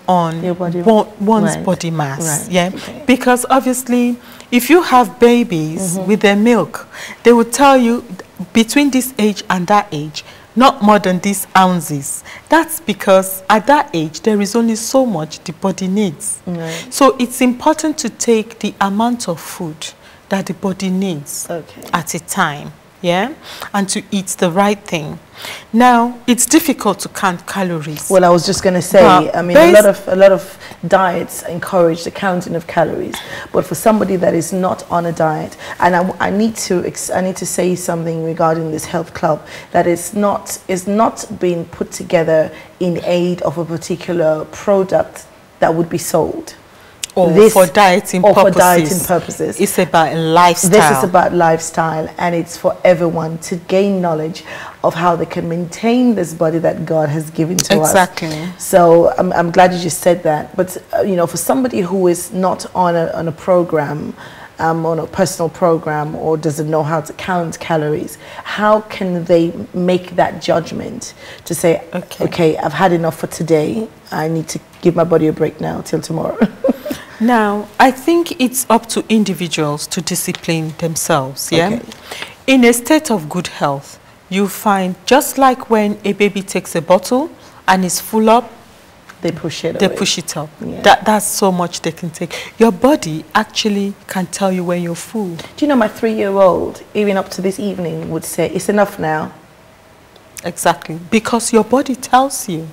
on your body, one's body mass. Yeah, because obviously if you have babies with their milk, they will tell you between this age and that age, not more than these ounces. That's because at that age there is only so much the body needs. So it's important to take the amount of food that the body needs at a time. Yeah, and to eat the right thing. Now, it's difficult to count calories. Well, I was just going to say, I mean, a lot of diets encourage the counting of calories, but for somebody that is not on a diet, and I need to say something regarding this health club, that is not being put together in aid of a particular product that would be sold. Or for dieting purposes. It's about lifestyle. This is about lifestyle, and it's for everyone to gain knowledge of how they can maintain this body that God has given to us. Exactly. So I'm glad you just said that. But you know, for somebody who is not on a program, on a personal program, or doesn't know how to count calories, how can they make that judgment to say, okay, I've had enough for today. I need to give my body a break now till tomorrow. Now, I think it's up to individuals to discipline themselves, yeah? In a state of good health, you find, just like when a baby takes a bottle and is full up, they push it up. That's so much they can take. Your body actually can tell you when you're full. Do you know, my 3-year-old, even up to this evening, would say, it's enough now. Exactly, because your body tells you.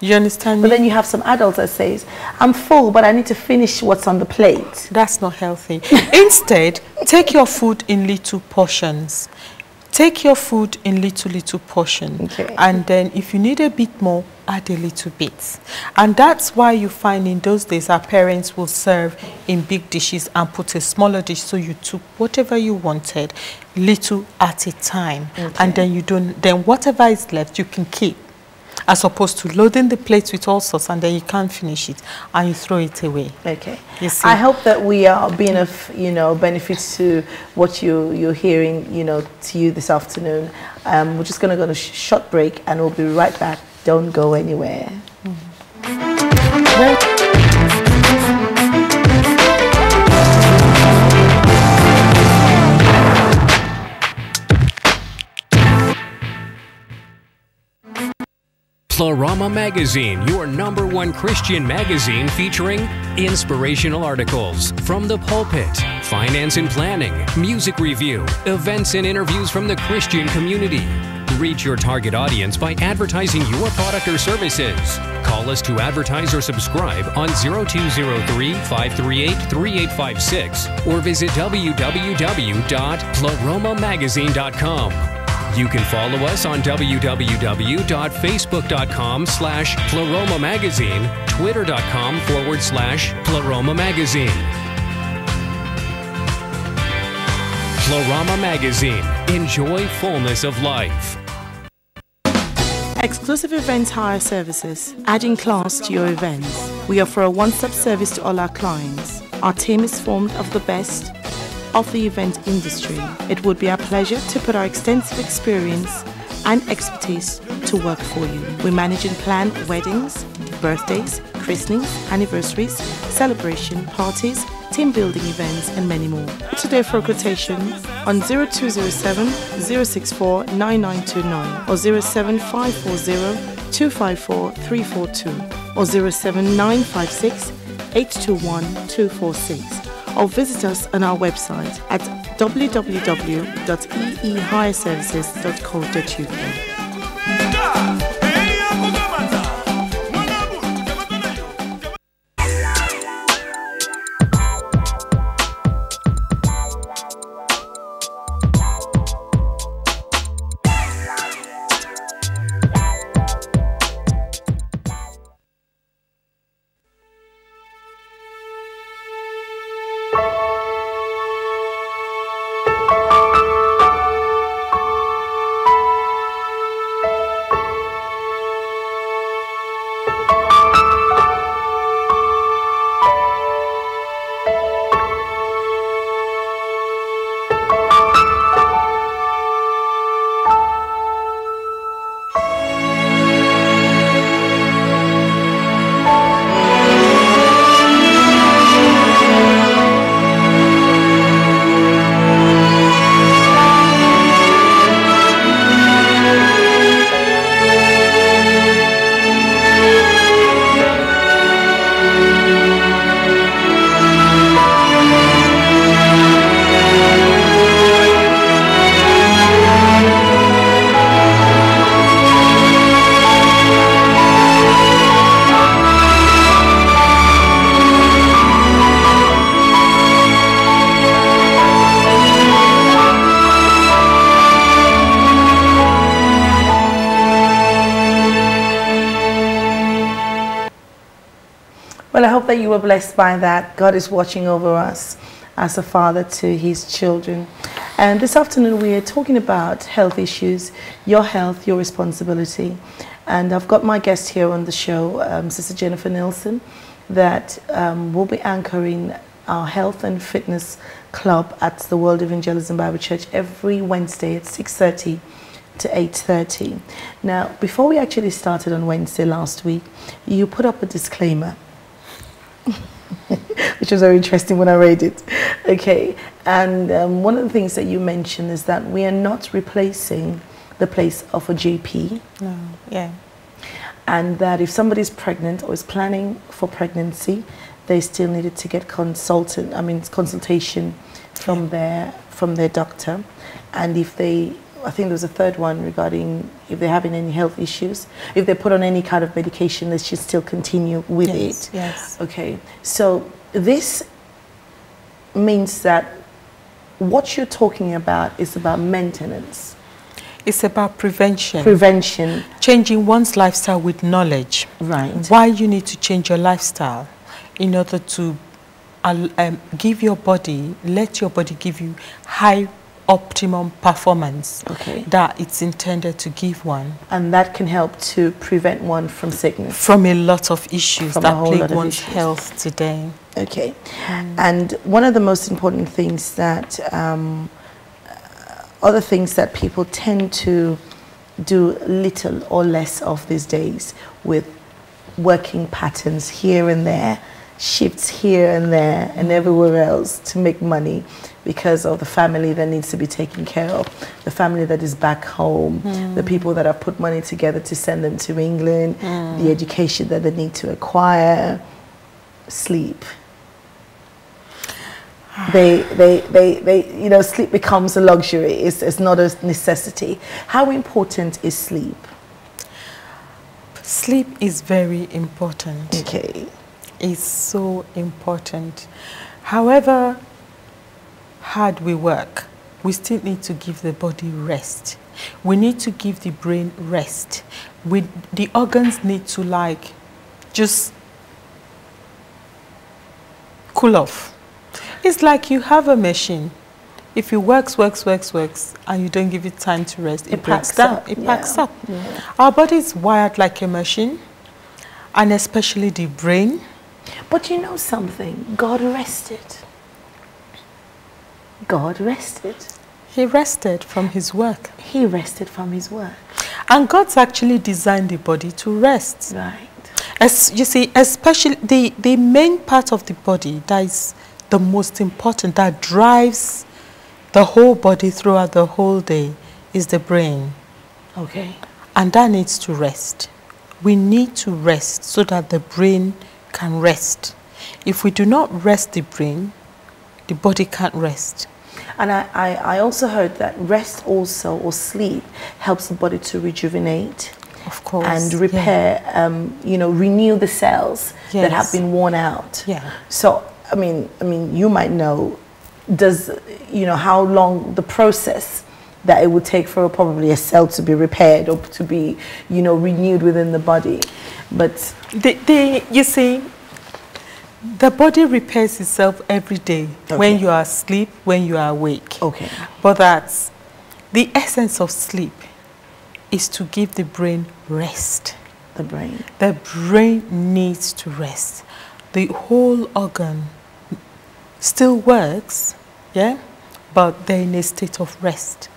You understand me? But then you have some adults that says, I'm full, but I need to finish what's on the plate. That's not healthy. Instead, take your food in little portions. Take your food in little portions. And then if you need a bit more, add a little bit. And that's why you find in those days our parents will serve in big dishes and put a smaller dish, so you took whatever you wanted, little at a time. And then whatever is left you can keep, as opposed to loading the plates with all sorts and then you can't finish it and you throw it away. You see? I hope that we are being of benefits to what you're hearing to you this afternoon. We're just going to go on a short break and we'll be right back. Don't go anywhere. Pleroma Magazine, your #1 Christian magazine featuring inspirational articles from the pulpit, finance and planning, music review, events and interviews from the Christian community. Reach your target audience by advertising your product or services. Call us to advertise or subscribe on 0203-538-3856 or visit www.pleromamagazine.com. You can follow us on www.facebook.com/Pleroma Magazine, twitter.com/Pleroma Magazine. Pleroma Magazine. Enjoy fullness of life. Exclusive Event Hire Services, adding class to your events. We offer a one-stop service to all our clients. Our team is formed of the best of the event industry. It would be our pleasure to put our extensive experience and expertise to work for you. We manage and plan weddings, birthdays, christenings, anniversaries, celebration, parties, team building events, and many more. Today for a quotation on 0207 064 9929 or 07540 254 342 or 07956 821 246. Or visit us on our website at www.eehireservices.co.uk. Well, I hope that you were blessed by that. God is watching over us as a father to his children. And this afternoon we are talking about health issues, your health, your responsibility. And I've got my guest here on the show, Sister Jennifer Nelson, that will be anchoring our health and fitness club at the World Evangelism Bible Church every Wednesday at 6:30 to 8:30. Now, before we actually started on Wednesday last week, you put up a disclaimer, which was very interesting when I read it. Okay, and one of the things that you mentioned is that we are not replacing the place of a GP. No, yeah. And that if somebody's pregnant or is planning for pregnancy, they still needed to get consultation from their doctor. And if they, I think there was a third one regarding if they're having any health issues, if they put on any kind of medication, they should still continue with it. Yes. Okay. So this means that what you're talking about is about maintenance. It's about prevention. Prevention. Changing one's lifestyle with knowledge. Right. Why you need to change your lifestyle in order to give your body, let your body give you high optimum performance that it's intended to give one. And that can help to prevent one from sickness. From a lot of issues that plague one's health today. Okay. And one of the most important things that, other things that people tend to do little or less of these days with working patterns here and there, shifts here and there and everywhere else to make money because of the family that needs to be taken care of, the family that is back home, the people that have put money together to send them to England, the education that they need to acquire, sleep. They sleep becomes a luxury. It's not a necessity. How important is sleep? Sleep is very important. Okay. It's so important. However hard we work, we still need to give the body rest. We need to give the brain rest. The organs need to just cool off. It's like you have a machine. If it works, and you don't give it time to rest, it breaks down. It packs up. Yeah. Our body is wired like a machine, and especially the brain. But you know something? God rested. God rested. He rested from his work. He rested from his work. And God's actually designed the body to rest. Right. As you see, especially the main part of the body that is the most important, that drives the whole body throughout the whole day, is the brain. Okay. And that needs to rest. We need to rest so that the brain can rest. If we do not rest the brain, the body can't rest. And I also heard that rest also, or sleep, helps the body to rejuvenate. Of course. And repair, renew the cells that have been worn out. Yeah. So, I mean, you might know, how long the process that it would take for probably a cell to be repaired or to be, renewed within the body. But you see, the body repairs itself every day, when you are asleep, when you are awake. Okay. But that's the essence of sleep, is to give the brain rest. The brain. The brain needs to rest. The whole organ still works, but they're in a state of rest.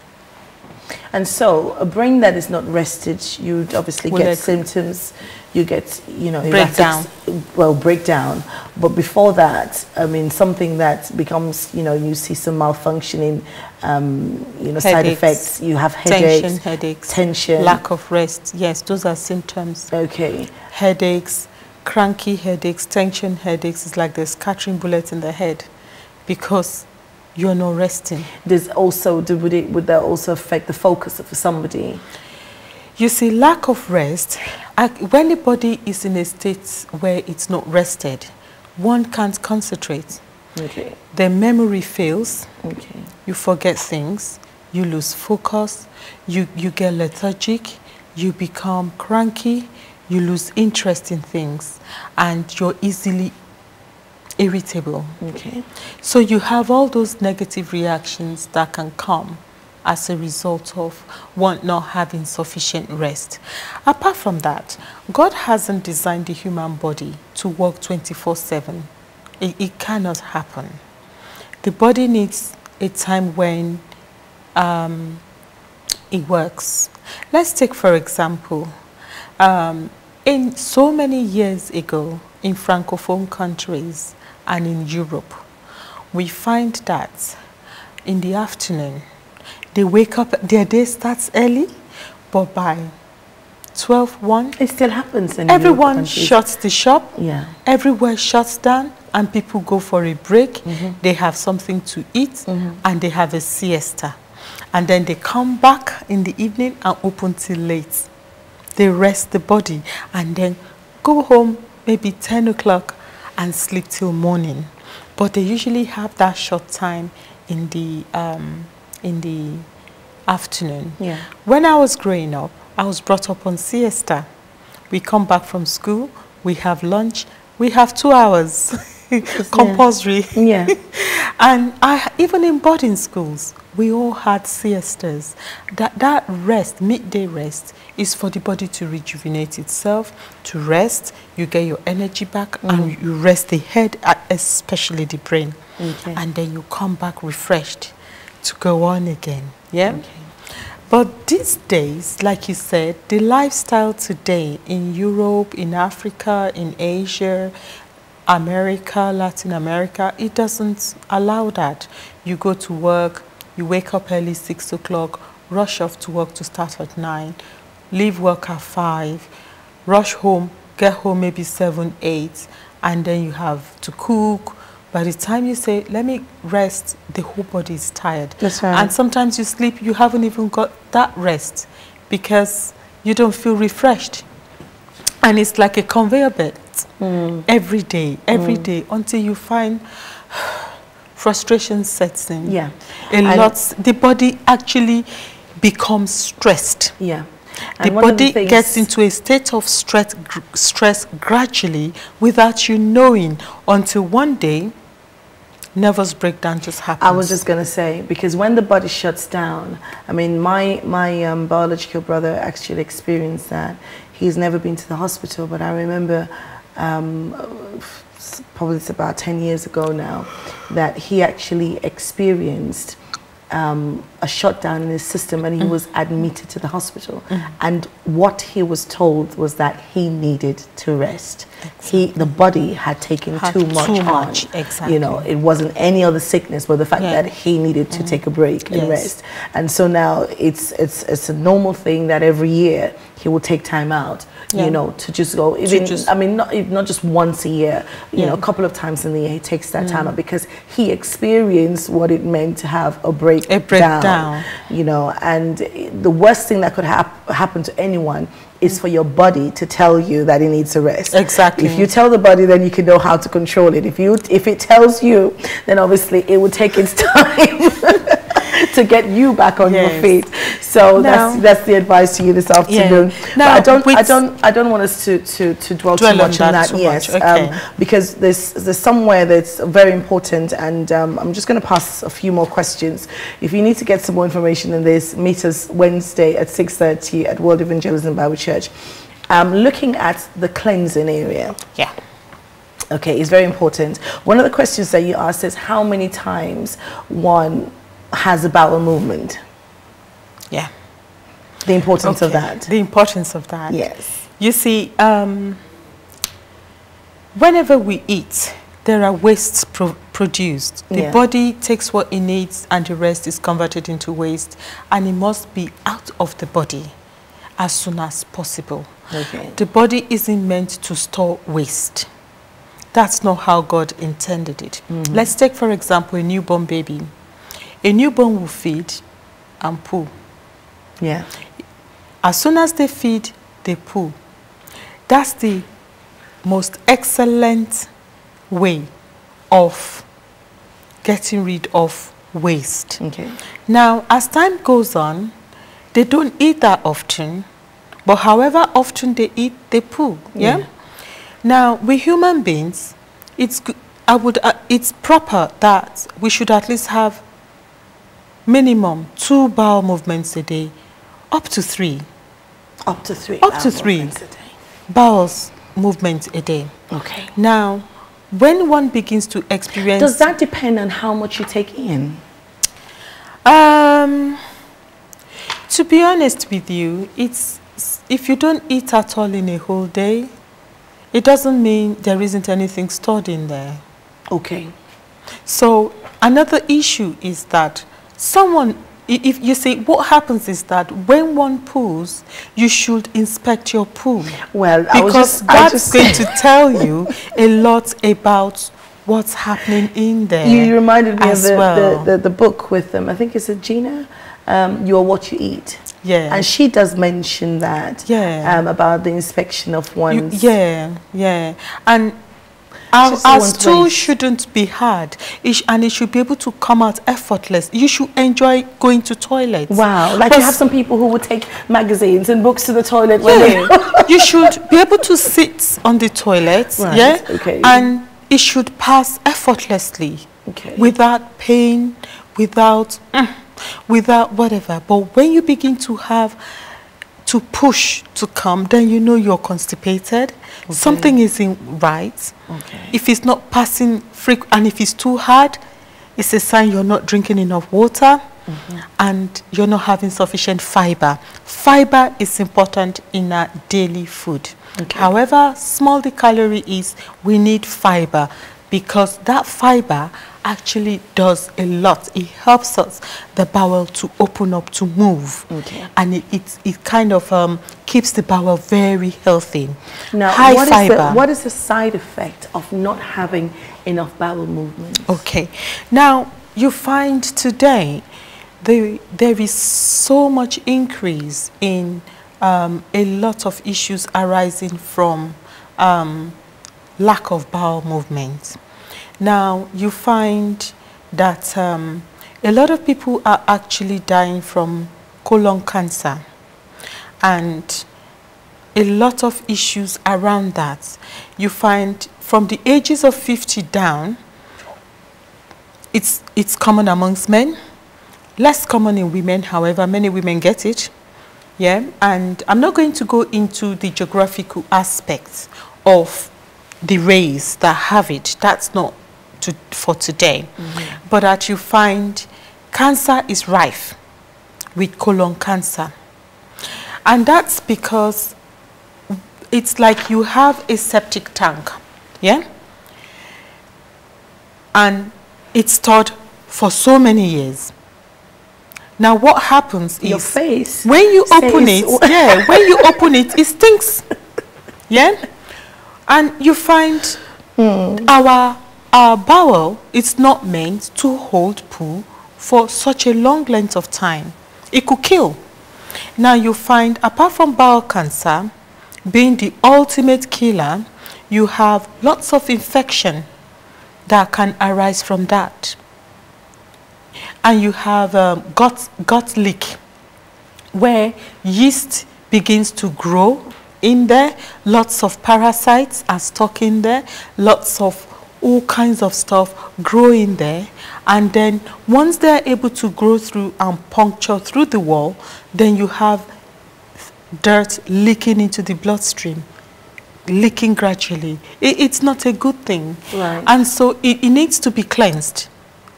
And so a brain that is not rested, you obviously get symptoms, you get, breakdown. Breakdown. But before that, I mean, something that becomes, you see some malfunctioning, side effects. You have headaches, tension, lack of rest. Yes, those are symptoms. Okay. Headaches, cranky headaches, tension headaches. It's like they're scattering bullets in the head because you're not resting. There's also, would that also affect the focus of somebody? You see, lack of rest, when the body is in a state where it's not rested, one can't concentrate. Okay. The memory fails. Okay. You forget things. You lose focus. You get lethargic. You become cranky. you lose interest in things, and you're easily irritable. Okay. So you have all those negative reactions that can come as a result of one not having sufficient rest. Apart from that, God hasn't designed the human body to work 24/7. It cannot happen. The body needs a time when it works. Let's take, for example, in so many years ago, in Francophone countries and in Europe, we find that in the afternoon, they wake up, their day starts early, but by 12, 1, it still happens in everyone shuts the shop, yeah. Everywhere shuts down, and people go for a break. They have something to eat, and they have a siesta. And then they come back in the evening and open till late. They rest the body and then go home maybe 10 o'clock and sleep till morning. But they usually have that short time in the afternoon. Yeah. When I was growing up, I was brought up on siesta. We come back from school, we have lunch, we have 2 hours compulsory. Yeah. And even in boarding schools, we all had siestas. That rest, midday rest, is for the body to rejuvenate itself, to rest, you get your energy back, and you rest the head, especially the brain. Okay. And then you come back refreshed to go on again. Yeah? Okay. But these days, like you said, the lifestyle today in Europe, in Africa, in Asia, America, Latin America, it doesn't allow that. You go to work, you wake up early, 6 o'clock, rush off to work to start at 9, leave work at 5, rush home, get home maybe 7, 8, and then you have to cook. By the time you say, let me rest, the whole body is tired. That's right. And sometimes you sleep, you haven't even got that rest because you don't feel refreshed. And it's like a conveyor belt every day, until you find frustration sets in. Yeah. The body actually becomes stressed. Yeah. The body gets into a state of stress gradually without you knowing, until one day nervous breakdown just happens. I was just going to say, because when the body shuts down, I mean, my biological brother actually experienced that. He's never been to the hospital, but I remember probably it's about 10 years ago now, that he actually experienced a shutdown in his system, and he was admitted to the hospital. And what he was told was that he needed to rest. Exactly. The body had taken too much. Exactly. You know, it wasn't any other sickness, but the fact that he needed to take a break and rest. And so now it's a normal thing that every year he will take time out, you know, to just go, even, I mean, not just once a year, you know, a couple of times in the year he takes that time out, because he experienced what it meant to have a breakdown, you know. And the worst thing that could happen to anyone is for your body to tell you that it needs a rest. Exactly. If you tell the body, then you can know how to control it. If it tells you, then obviously it will take its time to get you back on your feet. So that's the advice to you this afternoon. Now, I don't want us to dwell too much on that. Yes, because there's somewhere that's very important, and I'm just going to pass a few more questions. If you need to get some more information on this, meet us Wednesday at 6:30 at World Evangelism Bible Church. Looking at the cleansing area. Yeah. Okay, it's very important. One of the questions that you asked is how many times one has a bowel movement. Yeah. The importance of that. The importance of that. Yes. You see, whenever we eat, there are wastes produced. The body takes what it needs, and the rest is converted into waste, and it must be out of the body as soon as possible. Okay. The body isn't meant to store waste. That's not how God intended it. Let's take, for example, a newborn baby. A newborn will feed and poo. Yeah. As soon as they feed, they poo. That's the most excellent way of getting rid of waste. Okay. Now, as time goes on, they don't eat that often, But however often they eat, they poo. Yeah. Now, with human beings, it's it's proper that we should at least have minimum 2 bowel movements a day, up to 3. Up to 3. Up to 3 bowels movements a day. Okay. Now, when one begins to experience... Does that depend on how much you take in? To be honest with you, it's if you don't eat at all in a whole day, it doesn't mean there isn't anything stored in there. Okay. So another issue is that if you say, what happens is that when one poos, you should inspect your poo. Well, because that's going to tell you a lot about what's happening in there. You reminded me of the book with them. I think it's a Gina. You are what you eat. Yeah. And she does mention that. Yeah. About the inspection of one's. Yeah. And our stool shouldn't be hard, and it should be able to come out effortless. You should enjoy going to toilets. Wow, like you have some people who would take magazines and books to the toilet. You should be able to sit on the toilet, right. Okay. And it should pass effortlessly, without pain, without whatever. But when you begin to have to push to come, then you know you're constipated. Something isn't right. If it's not passing and if it's too hard, it's a sign you're not drinking enough water and you're not having sufficient fiber. Fiber is important in our daily food. However small the calorie is, we need fiber, because that fiber actually does a lot. It helps us, the bowel, to open up, to move. And it kind of keeps the bowel very healthy. Now, what is the side effect of not having enough bowel movement? Okay. Now, you find today there is so much increase in a lot of issues arising from lack of bowel movement. Now, you find that a lot of people are actually dying from colon cancer, and a lot of issues around that. You find from the ages of 50 down, it's common amongst men, less common in women. However, many women get it. Yeah, and I'm not going to go into the geographical aspects of the race that have it. That's not for today. But that you find cancer is rife with colon cancer. And that's because it's like you have a septic tank, yeah? And it's stored for so many years. Now what happens is... Your face. When you open it, when you open it, it stinks. Yeah? And you find our bowel is not meant to hold poo for such a long length of time. It could kill. Now you find, apart from bowel cancer being the ultimate killer, you have lots of infection that can arise from that. And you have gut leak, where yeast begins to grow in there, lots of parasites are stuck in there, lots of all kinds of stuff grow in there, and then once they're able to grow through and puncture through the wall, then you have dirt leaking into the bloodstream, leaking gradually. It's not a good thing. Right. And so it needs to be cleansed.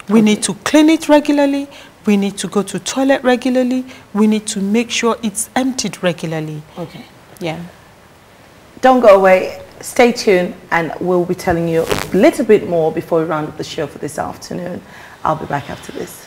We need to clean it regularly. We need to go to toilet regularly. We need to make sure it's emptied regularly. Okay. Yeah. Don't go away. Stay tuned, and we'll be telling you a little bit more before we round up the show for this afternoon. I'll be back after this.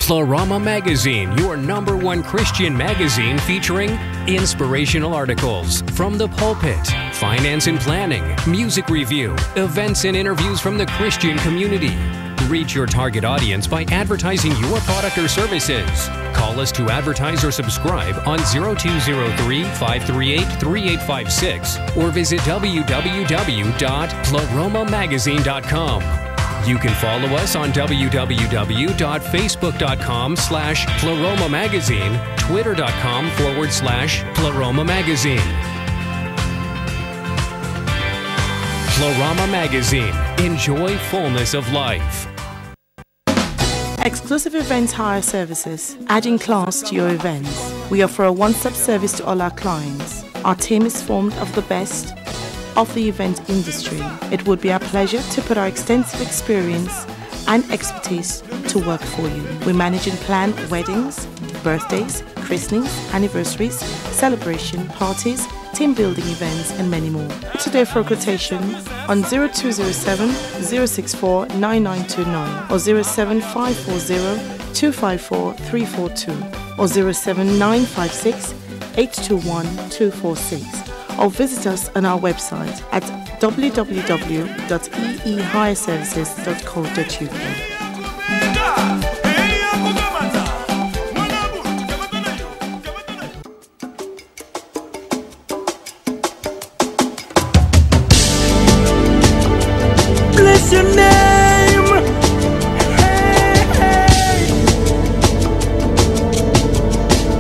Florama Magazine, your #1 Christian magazine featuring inspirational articles from the pulpit, finance and planning, music review, events and interviews from the Christian community, Reach your target audience by advertising your product or services. Call us to advertise or subscribe on 0203-538-3856 or visit www.pleromamagazine.com. You can follow us on www.facebook.com/Pleroma Magazine, twitter.com/Pleroma Magazine. Pleroma Magazine. Enjoy fullness of life. Exclusive event hire services, adding class to your events. We offer a one-stop service to all our clients. Our team is formed of the best of the event industry. It would be our pleasure to put our extensive experience and expertise to work for you. We manage and plan weddings, birthdays, christenings, anniversaries, celebration, parties, team building events, and many more. Today for a quotation on 0207 064 9929 or 07540 254 342 or 07956 821 246, or visit us on our website at www.eehireservices.co.uk. Bless your name. Hey, hey.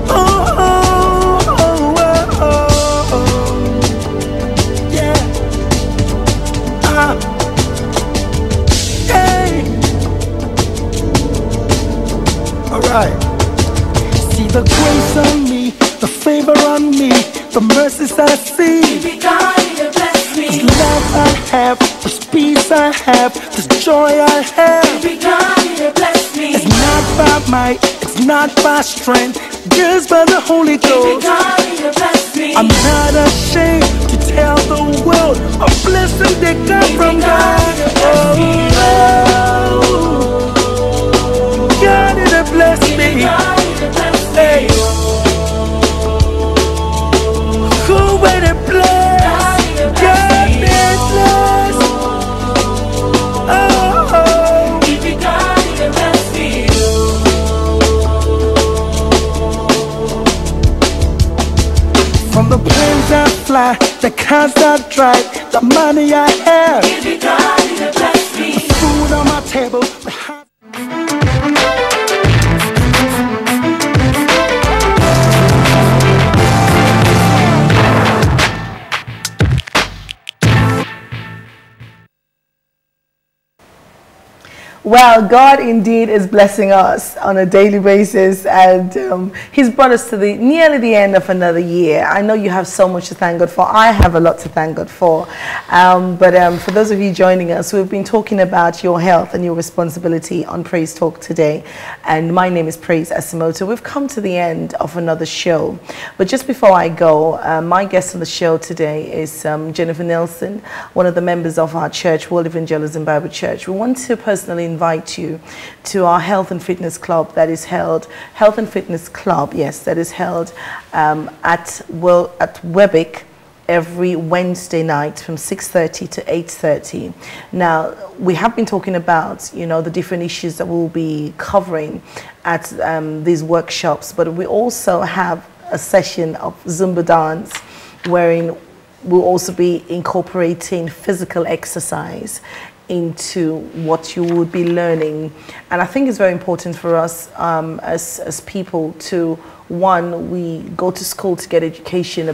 Oh, oh, oh, oh, oh, oh. Yeah. Hey. All right. See the grace on me, the favor on me, the mercies I see. This love I have, this peace I have, this joy I have. It's not by might, it's not by strength, just by the Holy Ghost. I'm not ashamed to tell the world a blessing that come from God. Oh, God did bless me. Hey, who would it bless? God did bless. Oh, from the planes I fly, the cars I drive, the money I have, the food on my table, the house. Well, God indeed is blessing us on a daily basis, and He's brought us to nearly the end of another year. I know you have so much to thank God for. I have a lot to thank God for. But for those of you joining us, we've been talking about your health and your responsibility on Praise Talk today. And my name is Praise Asimoto. We've come to the end of another show. But just before I go, my guest on the show today is Jennifer Nelson, one of the members of our church, World Evangelism Bible Church. We want to personally invite you to our health and fitness club that is held, at Webic every Wednesday night from 6:30 to 8:30. Now, we have been talking about, the different issues that we'll be covering at these workshops, but we also have a session of Zumba dance wherein we'll also be incorporating physical exercise into what you would be learning. And I think it's very important for us as people to, one, we go to school to get education